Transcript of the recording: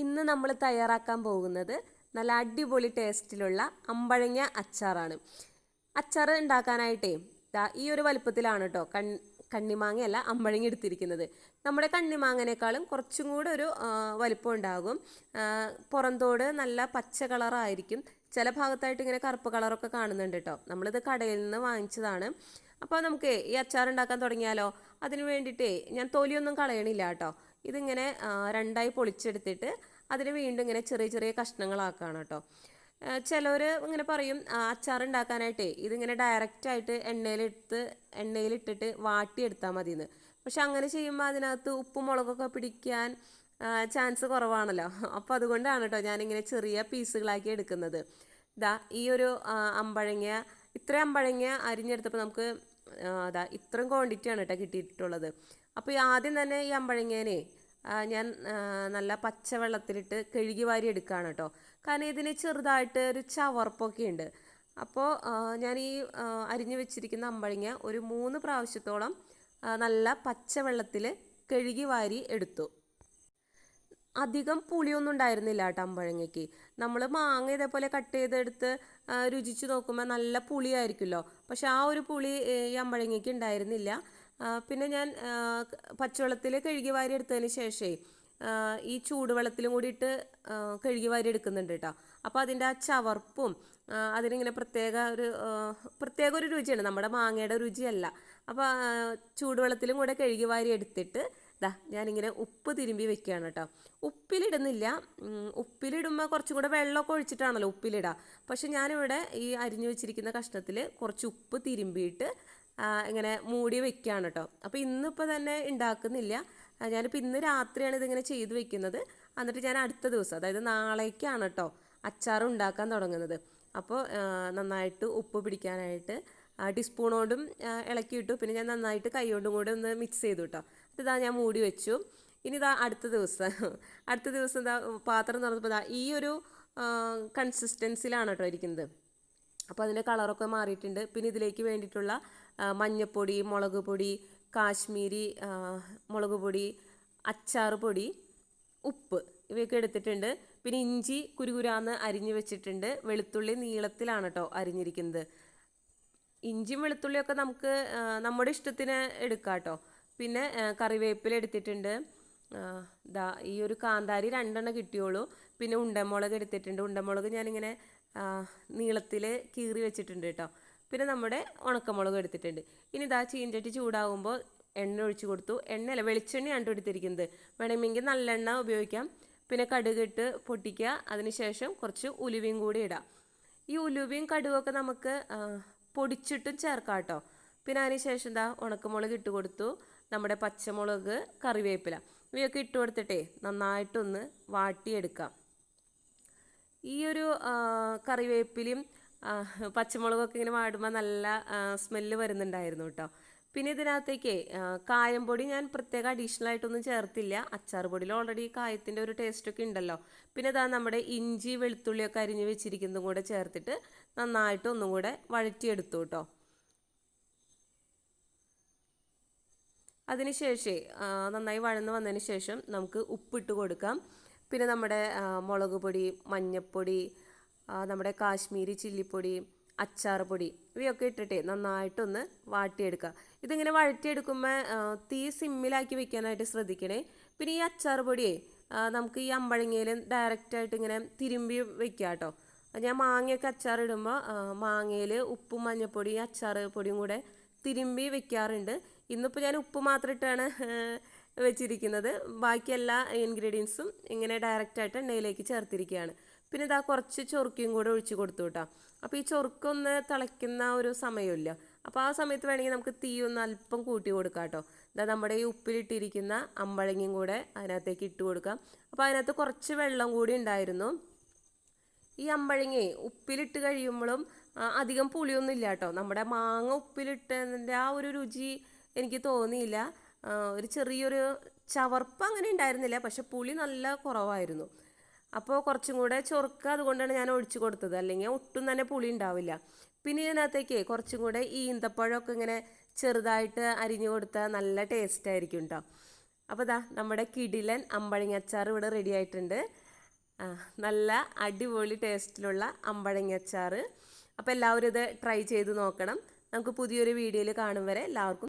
ഇന്ന് നമ്മൾ തയ്യാറാക്കാൻ പോകുന്നത് നല്ല അടിപൊളി ടേസ്റ്റിലുള്ള അമ്പഴങ്ങ അച്ചാറാണ്. അച്ചാർ ഉണ്ടാക്കാനായിട്ടേ ഈ ഒരു വലുപ്പത്തിലാണ് കേട്ടോ കണ്ണിമാങ്ങയല്ല അമ്പഴങ്ങ എടുത്തിരിക്കുന്നത്. നമ്മുടെ കണ്ണിമാങ്ങനേക്കാളും കുറച്ചും കൂടെ ഒരു വലിപ്പം ഉണ്ടാകും. പുറന്തോട് നല്ല പച്ച കളറായിരിക്കും. ചില ഭാഗത്തായിട്ട് ഇങ്ങനെ കറുപ്പ് കളറൊക്കെ കാണുന്നുണ്ട് കേട്ടോ. നമ്മളിത് കടയിൽ നിന്ന് വാങ്ങിച്ചതാണ്. അപ്പോൾ നമുക്ക് ഈ അച്ചാർ ഉണ്ടാക്കാൻ തുടങ്ങിയാലോ? അതിന് വേണ്ടിയിട്ടേ ഞാൻ തൊലിയൊന്നും കളയണില്ല കേട്ടോ. ഇതിങ്ങനെ രണ്ടായി പൊളിച്ചെടുത്തിട്ട് അതിന് വീണ്ടും ഇങ്ങനെ ചെറിയ ചെറിയ കഷ്ണങ്ങളാക്കുകയാണ് കേട്ടോ. ചിലവർ ഇങ്ങനെ പറയും അച്ചാർ ഉണ്ടാക്കാനായിട്ടേ ഇതിങ്ങനെ ഡയറക്റ്റായിട്ട് എണ്ണയിലിട്ടിട്ട് വാട്ടിയെടുത്താൽ മതിയെന്ന്. പക്ഷെ അങ്ങനെ ചെയ്യുമ്പോൾ അതിനകത്ത് ഉപ്പും മുളകൊക്കെ പിടിക്കാൻ ചാൻസ് കുറവാണല്ലോ. അപ്പോൾ അതുകൊണ്ടാണ് കേട്ടോ ഞാനിങ്ങനെ ചെറിയ പീസുകളാക്കി എടുക്കുന്നത്. ഈ ഒരു അമ്പഴങ്ങ ഇത്രയും അമ്പഴങ്ങ അരിഞ്ഞെടുത്തപ്പോൾ നമുക്ക് ഇത്രയും ക്വാണ്ടിറ്റിയാണ് കേട്ടോ കിട്ടിയിട്ടുള്ളത്. അപ്പോൾ ആദ്യം തന്നെ ഈ അമ്പഴങ്ങേനെ ഞാൻ നല്ല പച്ചവെള്ളത്തിലിട്ട് കഴുകി വാരി എടുക്കുകയാണ് കേട്ടോ. കാരണം ഇതിന് ചെറുതായിട്ട് ഒരു ചവർപ്പൊക്കെ ഉണ്ട്. അപ്പോൾ ഞാൻ ഈ അരിഞ്ഞു വെച്ചിരിക്കുന്ന അമ്പഴങ്ങ ഒരു 3 പ്രാവശ്യത്തോളം നല്ല പച്ചവെള്ളത്തിൽ കഴുകി വാരി എടുത്തു. അധികം പുളിയൊന്നും ഉണ്ടായിരുന്നില്ല കേട്ടോ അമ്പഴങ്ങയ്ക്ക്. നമ്മൾ മാങ്ങ ഇതേപോലെ കട്ട് ചെയ്തെടുത്ത് രുചിച്ച് നോക്കുമ്പോൾ നല്ല പുളിയായിരിക്കുമല്ലോ. പക്ഷെ ആ ഒരു പുളി ഈ അമ്പഴങ്ങയ്ക്ക് ഉണ്ടായിരുന്നില്ല. പിന്നെ ഞാൻ പച്ചവെള്ളത്തിൽ കഴുകി വാരി എടുത്തതിന് ശേഷമേ ഈ ചൂടുവെള്ളത്തിലും കൂടിയിട്ട് കഴുകി വാരി എടുക്കുന്നുണ്ട് കേട്ടോ. അപ്പോൾ അതിൻ്റെ ആ ചവർപ്പും അതിനിങ്ങനെ പ്രത്യേക ഒരു രുചിയാണ്, നമ്മുടെ മാങ്ങയുടെ രുചിയല്ല. അപ്പോൾ ചൂടുവെള്ളത്തിലും കൂടെ കഴുകി വാരി എടുത്തിട്ട് ഞാനിങ്ങനെ ഉപ്പ് തിരുമ്പി വെക്കുകയാണ് കേട്ടോ. ഉപ്പിലിടുന്നില്ല. ഉപ്പിലിടുമ്പോൾ കുറച്ചും കൂടെ വെള്ളമൊക്കെ ഒഴിച്ചിട്ടാണല്ലോ ഉപ്പിലിടുക. പക്ഷെ ഞാനിവിടെ ഈ അരിഞ്ഞു വെച്ചിരിക്കുന്ന കഷ്ണത്തിൽ കുറച്ച് ഉപ്പ് തിരുമ്പിയിട്ട് ഇങ്ങനെ മൂടി വെക്കുകയാണ് കേട്ടോ. അപ്പോൾ ഇന്നിപ്പോൾ തന്നെ ഉണ്ടാക്കുന്നില്ല. ഞാനിപ്പോൾ ഇന്ന് രാത്രിയാണ് ഇതിങ്ങനെ ചെയ്ത് വെക്കുന്നത്. എന്നിട്ട് ഞാൻ അടുത്ത ദിവസം, അതായത് നാളേക്കാണ് കേട്ടോ അച്ചാർ ഉണ്ടാക്കാൻ തുടങ്ങുന്നത്. അപ്പോൾ നന്നായിട്ട് ഉപ്പ് പിടിക്കാനായിട്ട് ടീസ്പൂൺ കൊണ്ടും ഇളക്കിയിട്ടു. പിന്നെ ഞാൻ നന്നായിട്ട് കൈ കൊണ്ടും കൂടെ ഒന്ന് മിക്സ് ചെയ്തു കേട്ടോ. ഞാൻ മൂടി വെച്ചു. ഇനി അടുത്ത ദിവസം പാത്രം തുറന്നപ്പോൾ ഈ ഒരു കൺസിസ്റ്റൻസിലാണ് കേട്ടോ ഇരിക്കുന്നത്. അപ്പോൾ അതിൻ്റെ കളറൊക്കെ മാറിയിട്ടുണ്ട്. പിന്നെ ഇതിലേക്ക് വേണ്ടിയിട്ടുള്ള മഞ്ഞൾപ്പൊടി, മുളക് പൊടി, കാശ്മീരി മുളക് പൊടി, അച്ചാർ പൊടി, ഉപ്പ് ഇവയൊക്കെ എടുത്തിട്ടുണ്ട്. പിന്നെ ഇഞ്ചി കുരുകുരാന്ന് അരിഞ്ഞു വെച്ചിട്ടുണ്ട്. വെളുത്തുള്ളി നീളത്തിലാണ് കേട്ടോ അരിഞ്ഞിരിക്കുന്നത്. ഇഞ്ചിയും വെളുത്തുള്ളിയൊക്കെ നമുക്ക് നമ്മുടെ ഇഷ്ടത്തിന് എടുക്കാം കേട്ടോ. പിന്നെ കറിവേപ്പില എടുത്തിട്ടുണ്ട്. ഈ ഒരു കാന്താരി 2 എണ്ണം കിട്ടിയോളൂ. പിന്നെ ഉണ്ടമുളക് എടുത്തിട്ടുണ്ട്. ഉണ്ടമുളക് ഞാനിങ്ങനെ നീളത്തിൽ കീറി വെച്ചിട്ടുണ്ട് കേട്ടോ. പിന്നെ നമ്മുടെ ഉണക്കമുളക് എടുത്തിട്ടുണ്ട്. ഇനി ചീഞ്ചട്ടി ചൂടാകുമ്പോൾ എണ്ണ ഒഴിച്ചു കൊടുത്തു. എണ്ണയല്ല, വെളിച്ചെണ്ണയാണ് എടുത്തിരിക്കുന്നത്. വേണമെങ്കിൽ നല്ലെണ്ണ ഉപയോഗിക്കാം. പിന്നെ കടുകിട്ട് പൊട്ടിക്കുക. അതിനുശേഷം കുറച്ച് ഉലുവയും കൂടി ഇടാം. ഈ ഉലുവയും കടുകൊക്കെ നമുക്ക് പൊടിച്ചിട്ടും ചേർക്കാം കേട്ടോ. പിന്നെ അതിനുശേഷം ഉണക്കമുളക് ഇട്ട് കൊടുത്തു. നമ്മുടെ പച്ചമുളക്, കറിവേപ്പില ഇവയൊക്കെ ഇട്ട് കൊടുത്തിട്ടേ നന്നായിട്ടൊന്ന് വാട്ടിയെടുക്കാം. ഈ ഒരു കറിവേപ്പിലയും പച്ചമുളകൊക്കെ ഇങ്ങനെ വാടുമ്പോൾ നല്ല സ്മെല്ല് വരുന്നുണ്ടായിരുന്നു കേട്ടോ. പിന്നെ ഇതിനകത്തേക്ക് കായംപൊടി ഞാൻ പ്രത്യേകം അഡീഷണൽ ആയിട്ടൊന്നും ചേർത്തില്ല. അച്ചാർ പൊടിയിൽ ഓൾറെഡി കായത്തിൻ്റെ ഒരു ടേസ്റ്റൊക്കെ ഉണ്ടല്ലോ. പിന്നെ നമ്മുടെ ഇഞ്ചി വെളുത്തുള്ളിയൊക്കെ അരിഞ്ഞ് വെച്ചിരിക്കുന്നതും കൂടെ ചേർത്തിട്ട് നന്നായിട്ട് ഒന്നും കൂടെ വഴറ്റിയെടുത്തു കേട്ടോ. അതിനുശേഷം നന്നായി വഴന്ന് വന്നതിന് ശേഷം നമുക്ക് ഉപ്പിട്ട് കൊടുക്കാം. പിന്നെ നമ്മുടെ മുളക് പൊടി, മഞ്ഞൾപ്പൊടി, നമ്മുടെ കാശ്മീരി ചില്ലിപ്പൊടി, അച്ചാർ പൊടി ഇവയൊക്കെ ഇട്ടിട്ട് നന്നായിട്ടൊന്ന് വാട്ടിയെടുക്കുക. ഇതിങ്ങനെ വഴറ്റിയെടുക്കുമ്പോൾ തീ സിമ്മിലാക്കി വെക്കാനായിട്ട് ശ്രദ്ധിക്കണേ. പിന്നെ ഈ അച്ചാർ പൊടിയെ നമുക്ക് ഈ അമ്പഴങ്ങയിൽ ഡയറക്റ്റായിട്ട് ഇങ്ങനെ തിരുമ്പി വെക്കുക കേട്ടോ. ഞാൻ മാങ്ങയൊക്കെ അച്ചാർ ഇടുമ്പോൾ മാങ്ങയിൽ ഉപ്പും മഞ്ഞൾപ്പൊടി അച്ചാർ പൊടിയും കൂടെ തിരുമ്പി വെക്കാറുണ്ട്. ഇന്നിപ്പോൾ ഞാൻ ഉപ്പ് മാത്രം ഇട്ടാണ് വെച്ചിരിക്കുന്നത്. ബാക്കി എല്ലാ ഇൻഗ്രീഡിയൻസും ഇങ്ങനെ ഡയറക്റ്റായിട്ട് എണ്ണയിലേക്ക് ചേർത്തിരിക്കുകയാണ്. പിന്നെ കുറച്ച് ചൊറുക്കയും കൂടെ ഒഴിച്ച് കൊടുത്തു കേട്ടോ. അപ്പോൾ ഈ ചൊറുക്കൊന്ന് തിളയ്ക്കുന്ന ഒരു സമയമില്ല. അപ്പോൾ ആ സമയത്ത് വേണമെങ്കിൽ നമുക്ക് തീ ഒന്ന് അല്പം കൂട്ടി കൊടുക്കാം കേട്ടോ. നമ്മുടെ ഈ ഉപ്പിലിട്ടിരിക്കുന്ന അമ്പഴങ്ങയും കൂടെ അതിനകത്തേക്ക് ഇട്ട് കൊടുക്കാം. അപ്പോൾ അതിനകത്ത് കുറച്ച് വെള്ളം കൂടി ഉണ്ടായിരുന്നു. ഈ അമ്പഴങ്ങയെ ഉപ്പിലിട്ട് കഴിയുമ്പോഴും അധികം പുളിയൊന്നും ഇല്ല കേട്ടോ. നമ്മുടെ മാങ്ങ ഉപ്പിലിട്ടതിൻ്റെ ആ ഒരു രുചി എനിക്ക് തോന്നിയില്ല. ഒരു ചെറിയൊരു ചവർപ്പ് അങ്ങനെ ഉണ്ടായിരുന്നില്ല. പക്ഷെ പുളി നല്ല കുറവായിരുന്നു. അപ്പോൾ കുറച്ചും കൂടെ ചൊറുക്ക അതുകൊണ്ടാണ് ഞാൻ ഒഴിച്ചു കൊടുത്തത്. അല്ലെങ്കിൽ ഒട്ടും തന്നെ പുളി ഉണ്ടാവില്ല. പിന്നെ ഇതിനകത്തേക്ക് കുറച്ചും കൂടെ ഈന്തപ്പഴമൊക്കെ ഇങ്ങനെ ചെറുതായിട്ട് അരിഞ്ഞു കൊടുത്താൽ നല്ല ടേസ്റ്റ് ആയിരിക്കും കേട്ടോ. അപ്പോൾ നമ്മുടെ കിടിലൻ അമ്പഴങ്ങ അച്ചാർ ഇവിടെ റെഡി ആയിട്ടുണ്ട്. നല്ല അടിപൊളി ടേസ്റ്റിലുള്ള അമ്പഴങ്ങ അച്ചാർ. അപ്പോൾ എല്ലാവരും ഇത് ട്രൈ ചെയ്ത് നോക്കണം. നമുക്ക് പുതിയൊരു വീഡിയോയിൽ കാണും വരെ എല്ലാവർക്കും